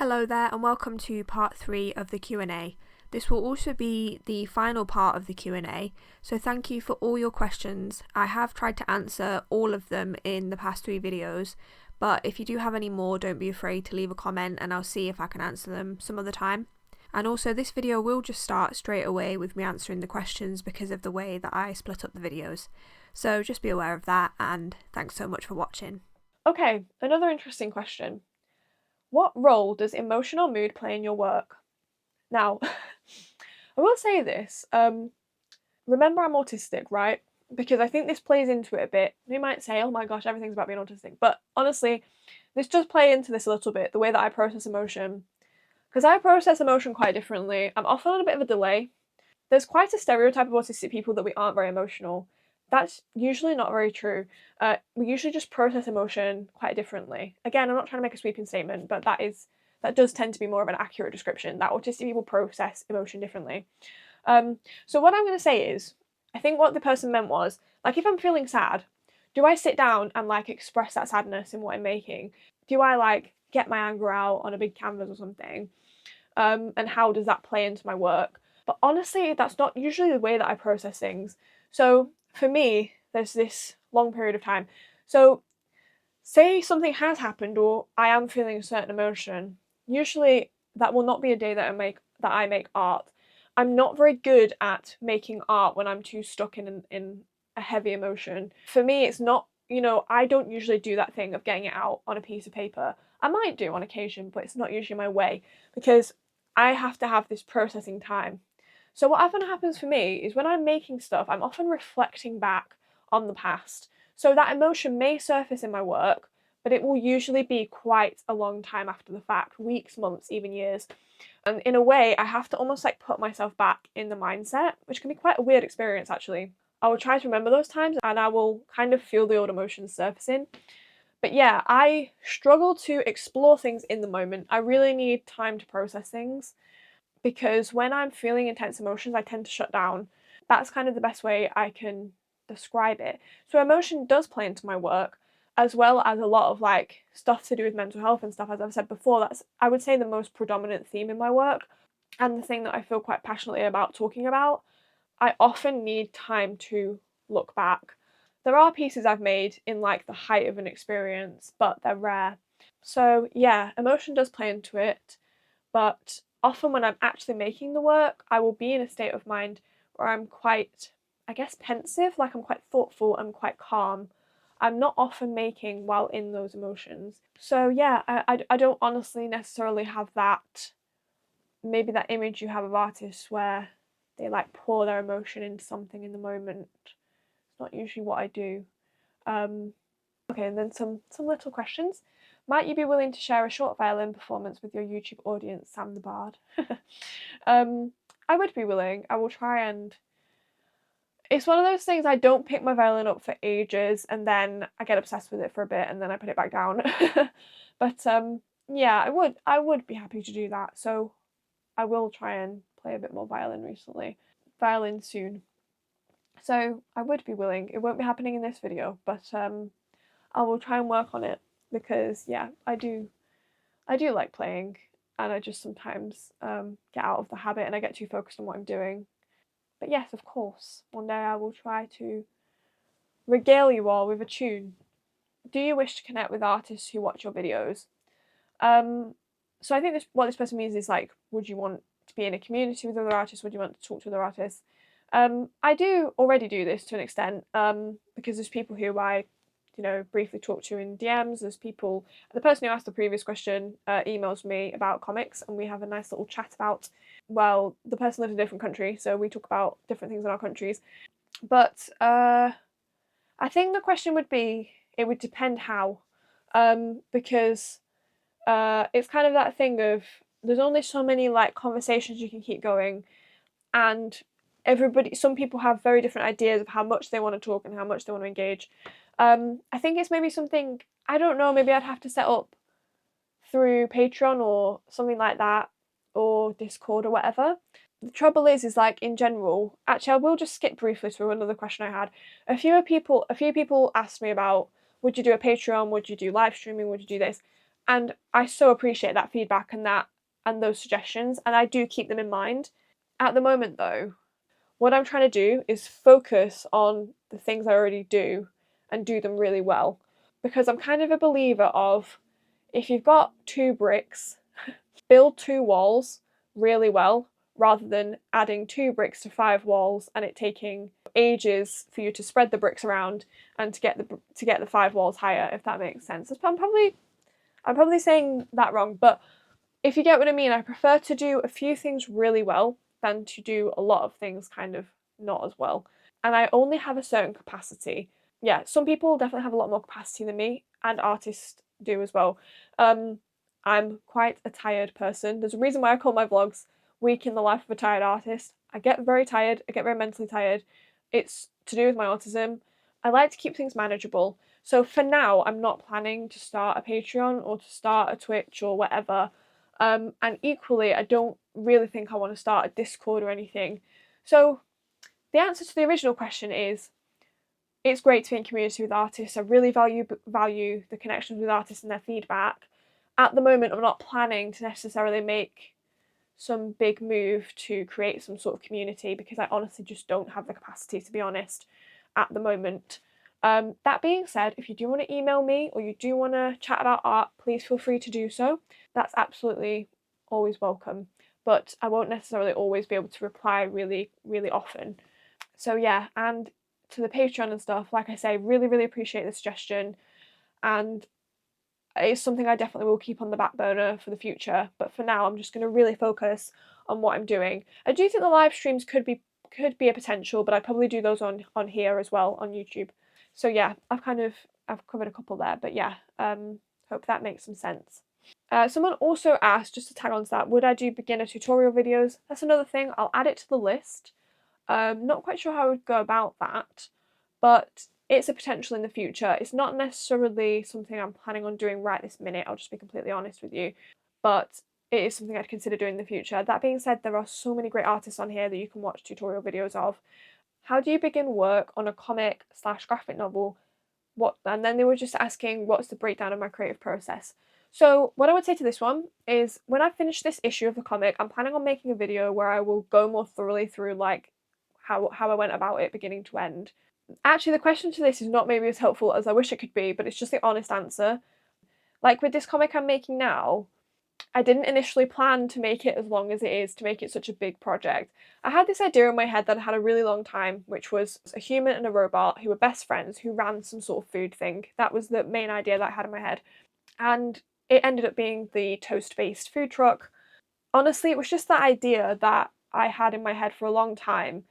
Hello there and welcome to part 3 of the Q&A. This will also be the final part of the Q&A, so thank you for all your questions. I have tried to answer all of them in the past 3 videos, but if you do have any more, don't be afraid to leave a comment and I'll see if I can answer them some other time. And also this video will just start straight away with me answering the questions because of the way that I split up the videos. So just be aware of that, and thanks so much for watching. Okay, another interesting question. What role does emotion or mood play in your work? Now, I will say this, remember I'm autistic, right? Because I think this plays into it a bit. You might say, oh my gosh, everything's about being autistic. But honestly, this does play into this a little bit, the way that I process emotion. Because I process emotion quite differently. I'm often on a bit of a delay. There's quite a stereotype of autistic people that we aren't very emotional. That's usually not very true. We usually just process emotion quite differently. Again, I'm not trying to make a sweeping statement, but that does tend to be more of an accurate description, that autistic people process emotion differently. So what I'm going to say is, I think what the person meant was, like, if I'm feeling sad, do I sit down and like express that sadness in what I'm making? Do I like get my anger out on a big canvas or something? And how does that play into my work? But honestly, that's not usually the way that I process things. So for me, there's this long period of time. So say something has happened or I am feeling a certain emotion. Usually that will not be a day that I make art. I'm not very good at making art when I'm too stuck in a heavy emotion. For me, it's not, I don't usually do that thing of getting it out on a piece of paper. I might do on occasion, but it's not usually my way because I have to have this processing time. So what often happens for me is when I'm making stuff, I'm often reflecting back on the past. So that emotion may surface in my work, but it will usually be quite a long time after the fact, weeks, months, even years. And in a way, I have to almost like put myself back in the mindset, which can be quite a weird experience actually. I will try to remember those times and I will kind of feel the old emotions surfacing. But yeah, I struggle to explore things in the moment. I really need time to process things because when I'm feeling intense emotions, I tend to shut down. That's kind of the best way I can describe it. So emotion does play into my work, as well as a lot of like stuff to do with mental health and stuff. As I've said before, that's, I would say, the most predominant theme in my work and the thing that I feel quite passionately about talking about. I often need time to look back. There are pieces I've made in like the height of an experience, but they're rare. So yeah, emotion does play into it, but often when I'm actually making the work, I will be in a state of mind where I'm quite, I guess, pensive, like I'm quite thoughtful, I'm quite calm. I'm not often making while in those emotions. So yeah, I don't honestly necessarily have that, maybe that image you have of artists where they like pour their emotion into something in the moment. It's not usually what I do. Okay, and then some little questions. Might you be willing to share a short violin performance with your YouTube audience, Sam the Bard? I would be willing. I will try, and it's one of those things, I don't pick my violin up for ages and then I get obsessed with it for a bit and then I put it back down. But yeah, I would be happy to do that. So I will try and play a bit more violin soon. So I would be willing. It won't be happening in this video, but I will try and work on it because yeah, I do like playing, and I just sometimes get out of the habit and I get too focused on what I'm doing. But yes, of course, one day I will try to regale you all with a tune. Do you wish to connect with artists who watch your videos? So I think what this person means is like, would you want to be in a community with other artists? Would you want to talk to other artists? I do already do this to an extent because there's people who I briefly talk to in DMs. There's people, the person who asked the previous question emails me about comics and we have a nice little chat about, well, the person lives in a different country, so we talk about different things in our countries. But I think the question would be, it would depend how, because it's kind of that thing of there's only so many like conversations you can keep going, and some people have very different ideas of how much they want to talk and how much they want to engage. I think it's maybe something, I don't know, maybe I'd have to set up through Patreon or something like that, or Discord or whatever. The trouble is like in general, actually I will just skip briefly through another question I had. A few people asked me about, would you do a Patreon, would you do live streaming, would you do this? And I so appreciate that feedback and those suggestions, and I do keep them in mind. At the moment though, what I'm trying to do is focus on the things I already do and do them really well. Because I'm kind of a believer of, if you've got 2 bricks, build 2 walls really well, rather than adding 2 bricks to 5 walls and it taking ages for you to spread the bricks around and to get the 5 walls higher, if that makes sense. I'm probably saying that wrong, but if you get what I mean, I prefer to do a few things really well than to do a lot of things kind of not as well. And I only have a certain capacity. Yeah, some people definitely have a lot more capacity than me, and artists do as well. I'm quite a tired person. There's a reason why I call my vlogs Week in the Life of a Tired Artist. I get very tired, I get very mentally tired. It's to do with my autism. I like to keep things manageable. So for now, I'm not planning to start a Patreon or to start a Twitch or whatever. And equally, I don't really think I want to start a Discord or anything. So the answer to the original question is, it's great to be in community with artists. I really value the connections with artists and their feedback. At the moment, I'm not planning to necessarily make some big move to create some sort of community, because I honestly just don't have the capacity, to be honest, at the moment. That being said, if you do want to email me or you do want to chat about art, please feel free to do so. That's absolutely always welcome, but I won't necessarily always be able to reply really, really often. So yeah, and to the Patreon and stuff, like I say, really, really appreciate the suggestion, and it's something I definitely will keep on the back burner for the future. But for now, I'm just going to really focus on what I'm doing. I do think the live streams could be a potential, but I'd probably do those on here as well on YouTube. So yeah, I've covered a couple there, but yeah, hope that makes some sense. Someone also asked, just to tag on to that, would I do beginner tutorial videos? That's another thing. I'll add it to the list. Not quite sure how I would go about that, but it's a potential in the future. It's not necessarily something I'm planning on doing right this minute, I'll just be completely honest with you, but it is something I'd consider doing in the future. That being said, there are so many great artists on here that you can watch tutorial videos of. How do you begin work on a comic/graphic novel? And then they were just asking, what's the breakdown of my creative process? So what I would say to this one is, when I finish this issue of the comic, I'm planning on making a video where I will go more thoroughly through like how I went about it beginning to end. Actually, the question to this is not maybe as helpful as I wish it could be, but it's just the honest answer. Like with this comic I'm making now, I didn't initially plan to make it as long as it is, to make it such a big project. I had this idea in my head that I had a really long time, which was a human and a robot who were best friends who ran some sort of food thing. That was the main idea that I had in my head. And it ended up being the toast-based food truck. Honestly, it was just that idea that I had in my head for a long time.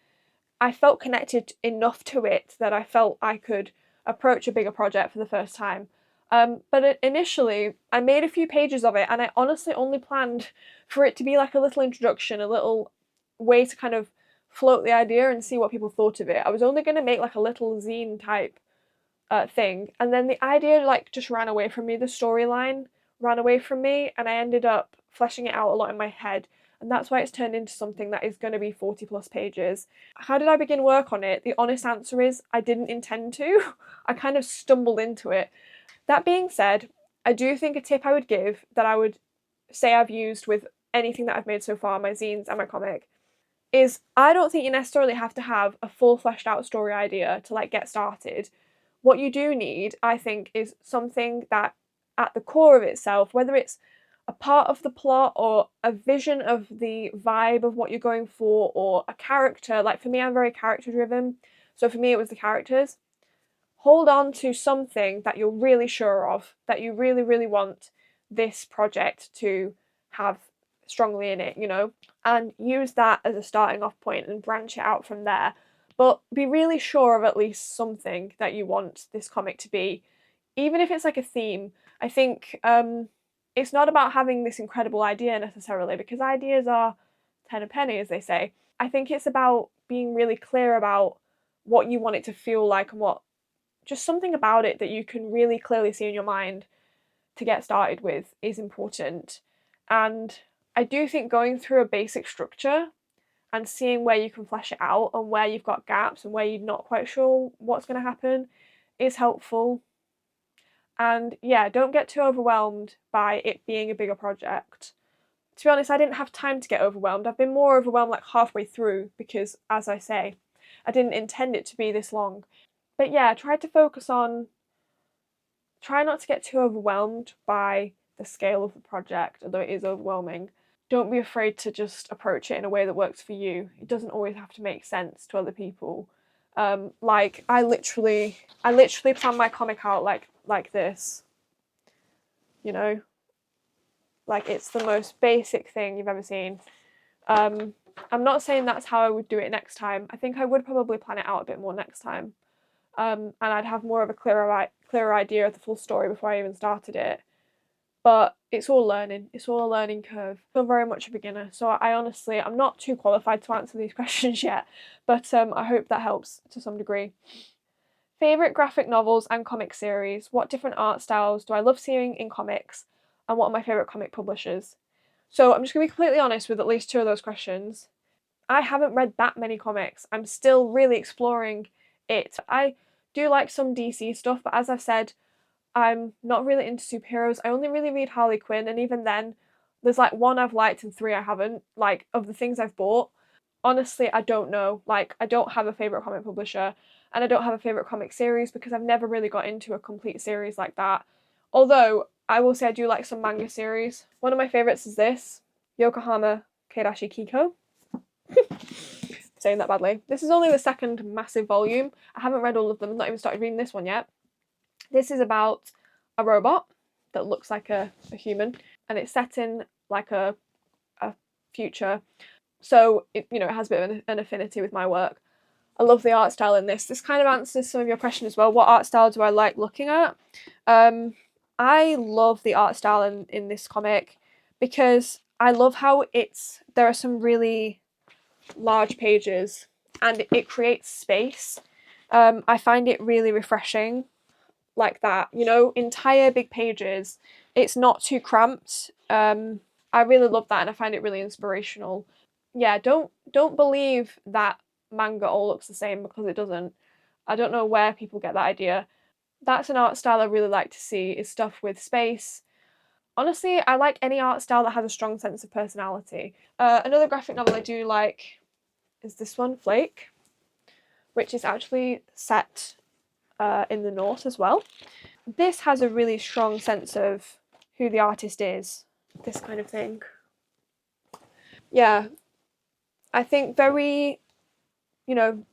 I felt connected enough to it that I felt I could approach a bigger project for the first time. But initially, I made a few pages of it, and I honestly only planned for it to be like a little introduction, a little way to kind of float the idea and see what people thought of it. I was only going to make like a little zine type thing, and then the idea like just ran away from me. The storyline ran away from me, and I ended up fleshing it out a lot in my head. And that's why it's turned into something that is going to be 40 plus pages. How did I begin work on it? The honest answer is I didn't intend to. I kind of stumbled into it. That being said, I do think a tip I would give, that I would say I've used with anything that I've made so far, my zines and my comic, is I don't think you necessarily have to have a full fleshed out story idea to like get started. What you do need, I think, is something that at the core of itself, whether it's a part of the plot or a vision of the vibe of what you're going for, or a character. Like for me, I'm very character driven, so for me it was the characters. Hold on to something that you're really sure of, that you really, really want this project to have strongly in it, and use that as a starting off point and branch it out from there. But be really sure of at least something that you want this comic to be, even if it's like a theme. I think it's not about having this incredible idea necessarily, because ideas are ten a penny, as they say. I think it's about being really clear about what you want it to feel like, and what, just something about it that you can really clearly see in your mind to get started with is important. And I do think going through a basic structure and seeing where you can flesh it out and where you've got gaps and where you're not quite sure what's going to happen is helpful. And yeah, don't get too overwhelmed by it being a bigger project. To be honest, I didn't have time to get overwhelmed. I've been more overwhelmed like halfway through because, as I say, I didn't intend it to be this long. But yeah, try not to get too overwhelmed by the scale of the project, although it is overwhelming. Don't be afraid to just approach it in a way that works for you. It doesn't always have to make sense to other people. Like I literally plan my comic out like this, you know, like it's the most basic thing you've ever seen. I'm not saying that's how I would do it next time. I think I would probably plan it out a bit more next time, and I'd have more of a clearer idea of the full story before I even started it. But it's all learning. It's all a learning curve. I'm very much a beginner, so I'm not too qualified to answer these questions yet, but I hope that helps to some degree. Favourite graphic novels and comic series? What different art styles do I love seeing in comics? And what are my favourite comic publishers? So I'm just going to be completely honest with at least two of those questions. I haven't read that many comics. I'm still really exploring it. I do like some DC stuff, but as I've said, I'm not really into superheroes. I only really read Harley Quinn, and even then, there's like one I've liked and three I haven't. Like, of the things I've bought, honestly, I don't know. Like, I don't have a favourite comic publisher, and I don't have a favourite comic series because I've never really got into a complete series like that. Although, I will say I do like some manga series. One of my favourites is this Yokohama Keirashi Kiko. Saying that badly. This is only the second massive volume. I haven't read all of them, I've not even started reading this one yet. This is about a robot that looks like a human, and it's set in like a future. So it has a bit of an affinity with my work. I love the art style in this. This kind of answers some of your question as well. What art style do I like looking at? I love the art style in this comic because I love how there are some really large pages and it creates space. I find it really refreshing like that, entire big pages. It's not too cramped. I really love that and I find it really inspirational. Yeah, don't believe that manga all looks the same because it doesn't. I don't know where people get that idea. That's an art style I really like to see, is stuff with space. Honestly, I like any art style that has a strong sense of personality. Another graphic novel I do like is this one, Flake, which is actually set in the north as well. This has a really strong sense of who the artist is, this kind of thing. Yeah, I think very, the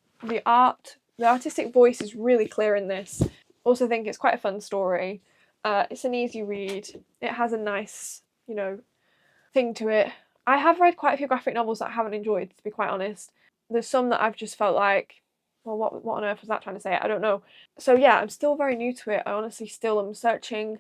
artistic voice is really clear in this. Also think it's quite a fun story. It's an easy read. It has a nice, thing to it. I have read quite a few graphic novels that I haven't enjoyed, to be quite honest. There's some that I've just felt like, well, what on earth was that trying to say? I don't know. So yeah, I'm still very new to it. I honestly still am searching,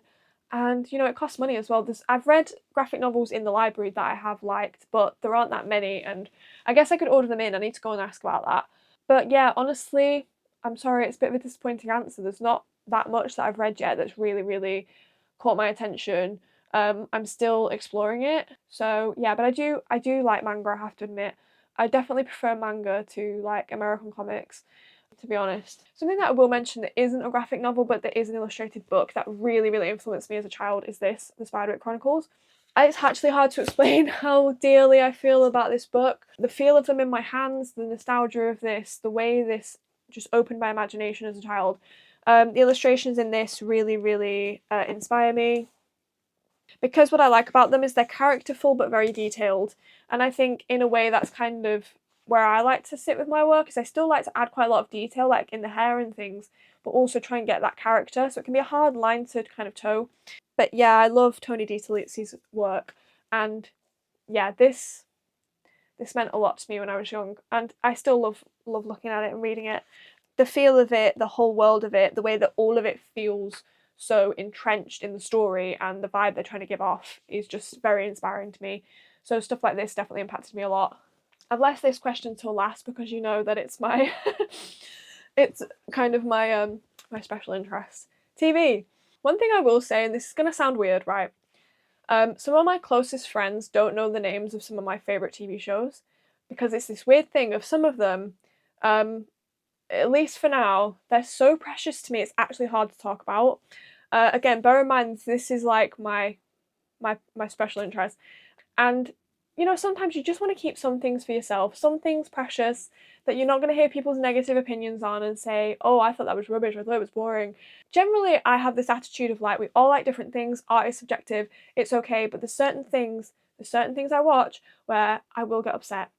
and it costs money as well. I've read graphic novels in the library that I have liked, but there aren't that many, and I guess I could order them in. I need to go and ask about that. But yeah, honestly, I'm sorry, it's a bit of a disappointing answer. There's not that much that I've read yet that's really, really caught my attention. I'm still exploring it. So yeah, but I do like manga, I have to admit. I definitely prefer manga to like American comics, to be honest. Something that I will mention that isn't a graphic novel but that is an illustrated book that really, really influenced me as a child is this, The Spiderwick Chronicles. It's actually hard to explain how dearly I feel about this book. The feel of them in my hands, the nostalgia of this, the way this just opened my imagination as a child. The illustrations in this really, really inspire me. Because what I like about them is they're characterful but very detailed. And I think in a way that's kind of where I like to sit with my work, is I still like to add quite a lot of detail, like in the hair and things, but also try and get that character. So it can be a hard line to kind of toe. But yeah, I love Tony DiTerlizzi's work, and yeah, this meant a lot to me when I was young, and I still love looking at it and reading it. The feel of it, the whole world of it, the way that all of it feels so entrenched in the story and the vibe they're trying to give off is just very inspiring to me. So stuff like this definitely impacted me a lot. I've left this question till last because you know that it's my it's kind of my my special interest. TV. One thing I will say, and this is gonna sound weird, right? Some of my closest friends don't know the names of some of my favourite TV shows because it's this weird thing of some of them, at least for now, they're so precious to me, it's actually hard to talk about. Again, bear in mind this is like my special interest. And you know, sometimes you just want to keep some things for yourself, some things precious that you're not going to hear people's negative opinions on and say, oh, I thought that was rubbish, I thought it was boring. Generally, I have this attitude of like, we all like different things, art is subjective, it's okay, but there's certain things I watch where I will get upset.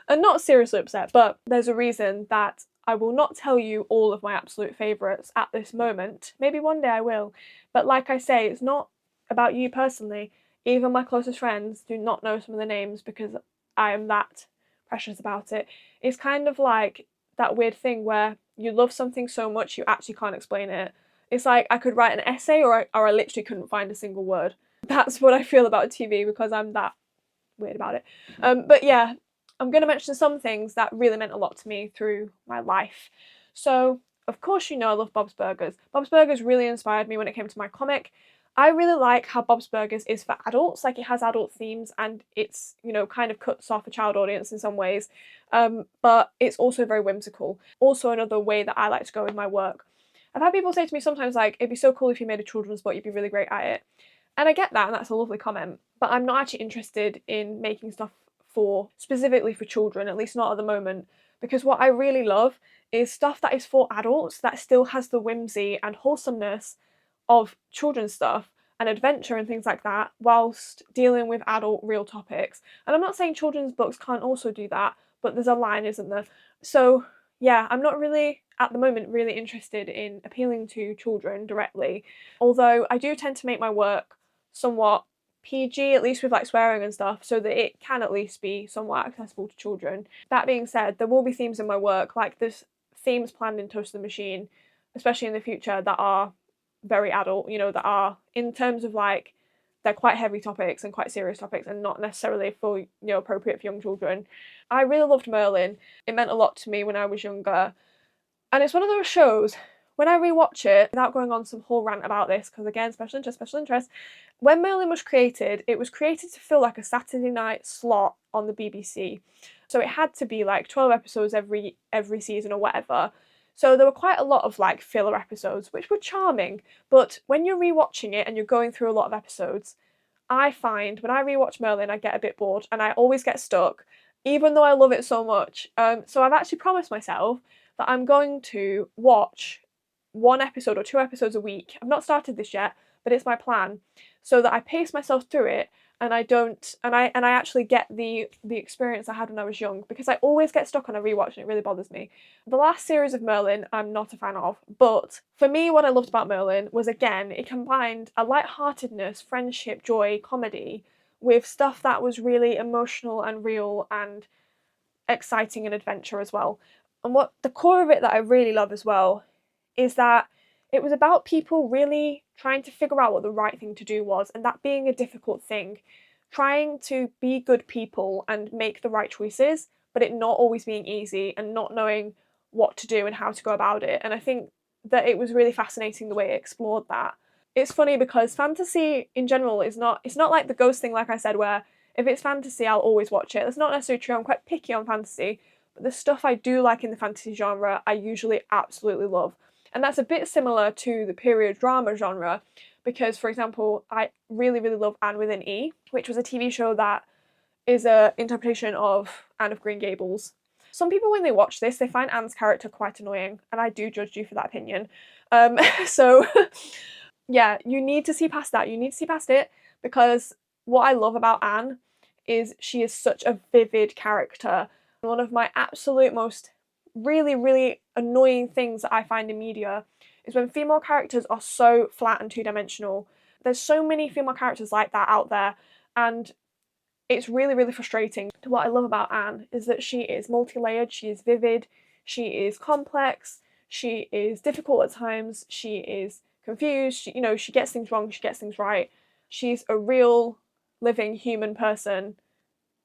And not seriously upset, but there's a reason that I will not tell you all of my absolute favourites at this moment. Maybe one day I will. But like I say, it's not about you personally. Even my closest friends do not know some of the names because I am that precious about it. It's kind of like that weird thing where you love something so much you actually can't explain it. It's like I could write an essay or I literally couldn't find a single word. That's what I feel about TV because I'm that weird about it. But yeah, I'm going to mention some things that really meant a lot to me through my life. So, of course, you know I love Bob's Burgers. Bob's Burgers really inspired me when it came to my comic. I really like how Bob's Burgers is for adults, like it has adult themes and it's, you know, kind of cuts off a child audience in some ways, but it's also very whimsical. Also another way that I like to go with my work. I've had people say to me sometimes like, it'd be so cool if you made a children's book, you'd be really great at it. And I get that, and that's a lovely comment, but I'm not actually interested in making stuff specifically for children, at least not at the moment, because what I really love is stuff that is for adults that still has the whimsy and wholesomeness of children's stuff and adventure and things like that, whilst dealing with adult real topics. And I'm not saying children's books can't also do that, but there's a line, isn't there? So yeah, I'm not really at the moment really interested in appealing to children directly, although I do tend to make my work somewhat PG, at least with like swearing and stuff, so that it can at least be somewhat accessible to children. That being said, there will be themes in my work, like there's themes planned in Toast the Machine, especially in the future, that are very adult, you know, that are in terms of like they're quite heavy topics and quite serious topics and not necessarily for, you know, appropriate for young children. I really loved Merlin. It meant a lot to me when I was younger. And it's one of those shows, when I rewatch it, without going on some whole rant about this, because again, special interest, when Merlin was created, it was created to feel like a Saturday night slot on the BBC. So it had to be like 12 episodes every season or whatever. So there were quite a lot of like filler episodes, which were charming. But when you're rewatching it and you're going through a lot of episodes, I find when I rewatch Merlin, I get a bit bored and I always get stuck, even though I love it so much. So I've actually promised myself that I'm going to watch one episode or two episodes a week. I've not started this yet, but it's my plan, so that I pace myself through it and I don't and I actually get the experience I had when I was young, because I always get stuck on a rewatch and it really bothers me. The last series of Merlin I'm not a fan of, but for me what I loved about Merlin was, again, it combined a lightheartedness, friendship, joy, comedy with stuff that was really emotional and real and exciting and adventure as well. And what the core of it that I really love as well is that it was about people really trying to figure out what the right thing to do was, and that being a difficult thing. Trying to be good people and make the right choices, but it not always being easy and not knowing what to do and how to go about it. And I think that it was really fascinating the way it explored that. It's funny because fantasy in general it's not like the ghost thing, like I said, where if it's fantasy I'll always watch it. That's not necessarily true. I'm quite picky on fantasy, but the stuff I do like in the fantasy genre I usually absolutely love. And that's a bit similar to the period drama genre, because, for example, I really, really love Anne with an E, which was a TV show that is an interpretation of Anne of Green Gables. Some people, when they watch this, they find Anne's character quite annoying, and I do judge you for that opinion. So, yeah, you need to see past that. You need to see past it, because what I love about Anne is she is such a vivid character. One of my absolute most really, really annoying things that I find in media is when female characters are so flat and two-dimensional. There's so many female characters like that out there, and it's really, really frustrating. What I love about Anne is that she is multi-layered, she is vivid, she is complex, she is difficult at times, she is confused, she gets things wrong, she gets things right. She's a real, living human person.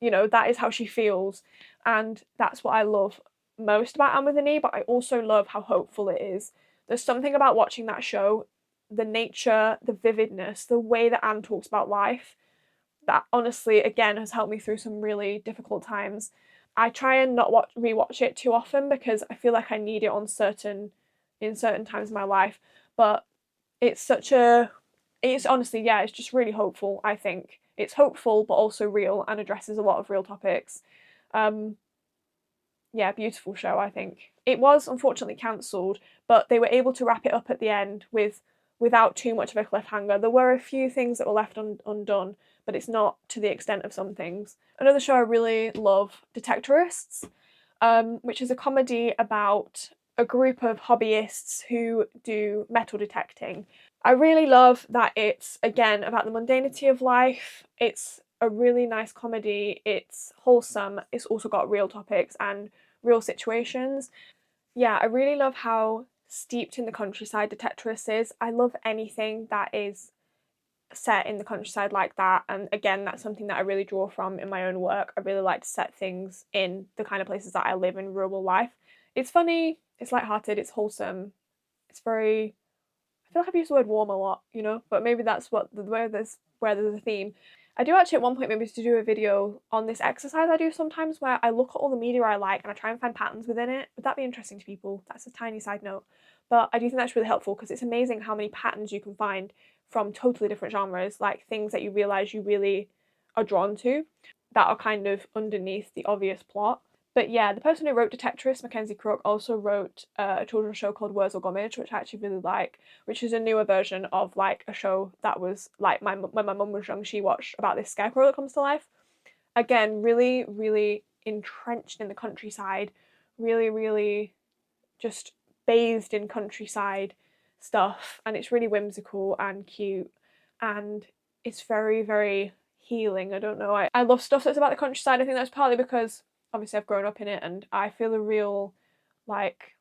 That is how she feels, and that's what I love most about Anne with an E, but I also love how hopeful it is. There's something about watching that show, the nature, the vividness, the way that Anne talks about life, that honestly, again, has helped me through some really difficult times. I try and not rewatch it too often because I feel like I need it in certain times of my life, but it's honestly, yeah, it's just really hopeful, I think. It's hopeful but also real and addresses a lot of real topics. Yeah, beautiful show, I think. It was unfortunately cancelled, but they were able to wrap it up at the end without too much of a cliffhanger. There were a few things that were left undone, but it's not to the extent of some things. Another show I really love, Detectorists, which is a comedy about a group of hobbyists who do metal detecting. I really love that it's, again, about the mundanity of life. It's a really nice comedy. It's wholesome. It's also got real topics and real situations. Yeah, I really love how steeped in the countryside Detectorists is. I love anything that is set in the countryside like that. And again, that's something that I really draw from in my own work. I really like to set things in the kind of places that I live in rural life. It's funny, it's lighthearted, it's wholesome. It's very, I feel like I've used the word warm a lot, but maybe that's where there's a theme. I do actually at one point maybe to do a video on this exercise I do sometimes where I look at all the media I like and I try and find patterns within it. Would that be interesting to people? That's a tiny side note. But I do think that's really helpful because it's amazing how many patterns you can find from totally different genres, like things that you realise you really are drawn to that are kind of underneath the obvious plot. But yeah, the person who wrote Detectorist, Mackenzie Crook, also wrote a children's show called Wurzel Gummidge, which I actually really like, which is a newer version of like a show that was like when my mum was young, she watched about this scarecrow that comes to life. Again, really, really entrenched in the countryside, really, really just bathed in countryside stuff, and it's really whimsical and cute, and it's very, very healing. I don't know. I love stuff that's about the countryside. I think that's partly because obviously I've grown up in it and I feel a real like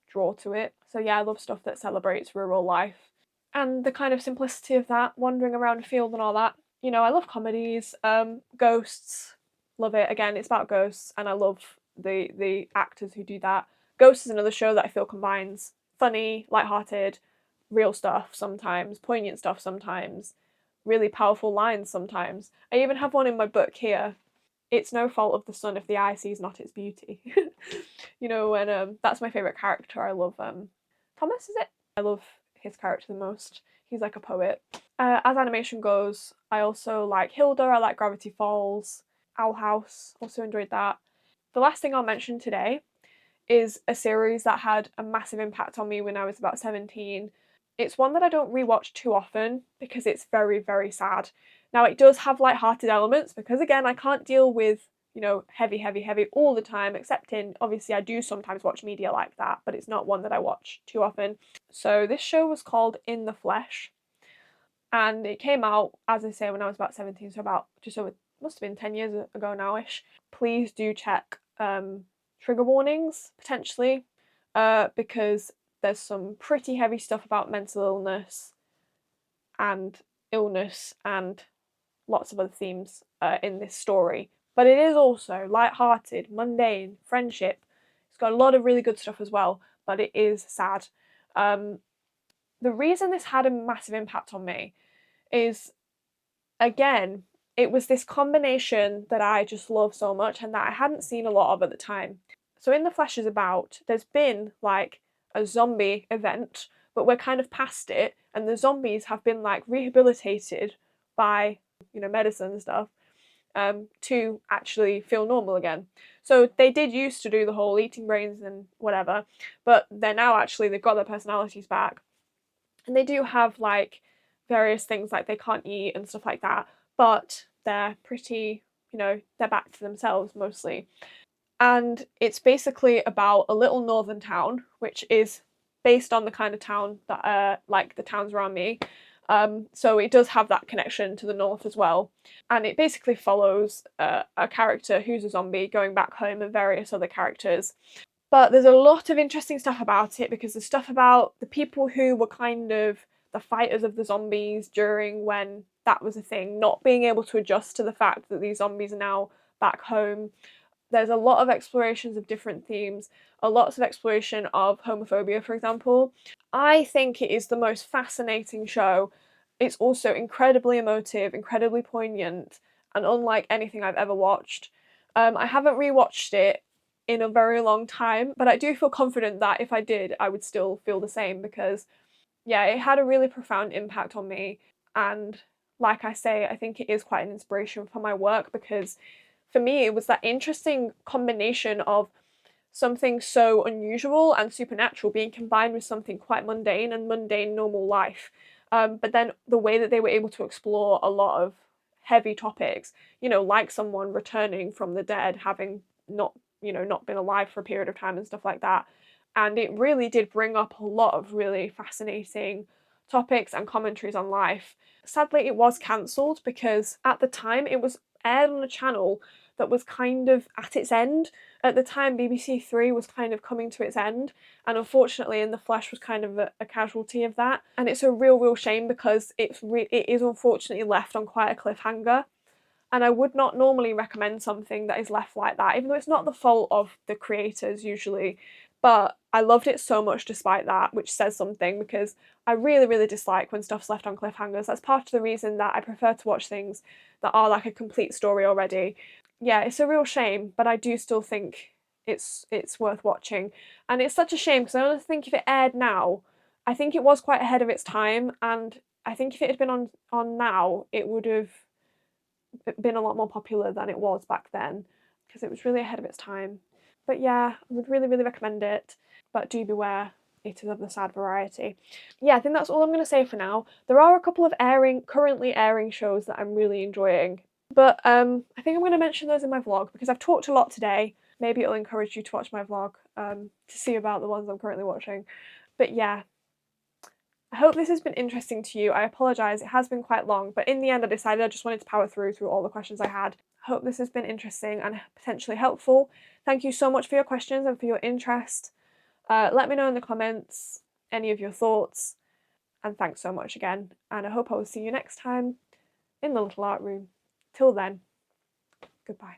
draw to it. So yeah, I love stuff that celebrates rural life and the kind of simplicity of that, wandering around a field and all that. I love comedies, ghosts, love it. Again, it's about ghosts and I love the actors who do that. Ghosts is another show that I feel combines funny, light-hearted, real stuff sometimes, poignant stuff sometimes, really powerful lines sometimes. I even have one in my book here. It's no fault of the sun if the eye sees not its beauty. And that's my favourite character. I love Thomas, is it? I love his character the most. He's like a poet. As animation goes, I also like Hilda, I like Gravity Falls, Owl House, also enjoyed that. The last thing I'll mention today is a series that had a massive impact on me when I was about 17. It's one that I don't rewatch too often because it's very, very sad. Now, it does have light-hearted elements because, again, I can't deal with, heavy, heavy, heavy all the time, except in, obviously, I do sometimes watch media like that, but it's not one that I watch too often. So this show was called In the Flesh, and it came out, as I say, when I was about 17, so about just over, must have been 10 years ago now-ish. Please do check trigger warnings, potentially, because there's some pretty heavy stuff about mental illness and lots of other themes in this story. But it is also light-hearted, mundane, friendship. It's got a lot of really good stuff as well, but it is sad. The reason this had a massive impact on me is, again, it was this combination that I just love so much and that I hadn't seen a lot of at the time. So In the Flesh is about, there's been like a zombie event, but we're kind of past it, and the zombies have been like rehabilitated by, medicine and stuff, to actually feel normal again. So they did used to do the whole eating brains and whatever, but they've got their personalities back. And they do have like various things like they can't eat and stuff like that, but they're pretty, they're back to themselves mostly. And it's basically about a little northern town, which is based on the kind of town that like the towns around me. So it does have that connection to the north as well. And it basically follows a character who's a zombie going back home and various other characters. But there's a lot of interesting stuff about it because there's stuff about the people who were kind of the fighters of the zombies during when that was a thing, not being able to adjust to the fact that these zombies are now back home. There's a lot of explorations of different themes, a lot of exploration of homophobia, for example. I think it is the most fascinating show. It's also incredibly emotive, incredibly poignant, and unlike anything I've ever watched. I haven't rewatched it in a very long time, but I do feel confident that if I did, I would still feel the same because yeah, it had a really profound impact on me. And like I say, I think it is quite an inspiration for my work, because for me, it was that interesting combination of something so unusual and supernatural being combined with something quite mundane and mundane normal life. But then the way that they were able to explore a lot of heavy topics, you know, like someone returning from the dead, having not, you know, not been alive for a period of time and stuff like that. And it really did bring up a lot of really fascinating topics and commentaries on life. Sadly, it was cancelled because at the time it was aired on a channel that was kind of at its end. At the time, BBC Three was kind of coming to its end, and unfortunately, In the Flesh was kind of a casualty of that. And it's a real shame, because it is unfortunately left on quite a cliffhanger. And I would not normally recommend something that is left like that, even though it's not the fault of the creators usually. But I loved it so much despite that, which says something, because I really dislike when stuff's left on cliffhangers. That's part of the reason that I prefer to watch things that are like a complete story already. Yeah, it's a real shame, but I do still think it's worth watching. And it's such a shame, because I honestly think if it aired now, I think it was quite ahead of its time, and I think if it had been on now, it would have been a lot more popular than it was back then, because it was really ahead of its time. But yeah, I would really recommend it, but do beware, it is of the sad variety. Yeah, I think that's all I'm going to say for now. There are a couple of currently airing shows that I'm really enjoying, but I think I'm going to mention those in my vlog, because I've talked a lot today. Maybe it'll encourage you to watch my vlog to see about the ones I'm currently watching. But yeah, I hope this has been interesting to you. I apologise, it has been quite long, but in the end I decided I just wanted to power through all the questions I had. I hope this has been interesting and potentially helpful. Thank you so much for your questions and for your interest. Let me know in the comments any of your thoughts, and thanks so much again, and I hope I will see you next time in the little art room. Till then, goodbye.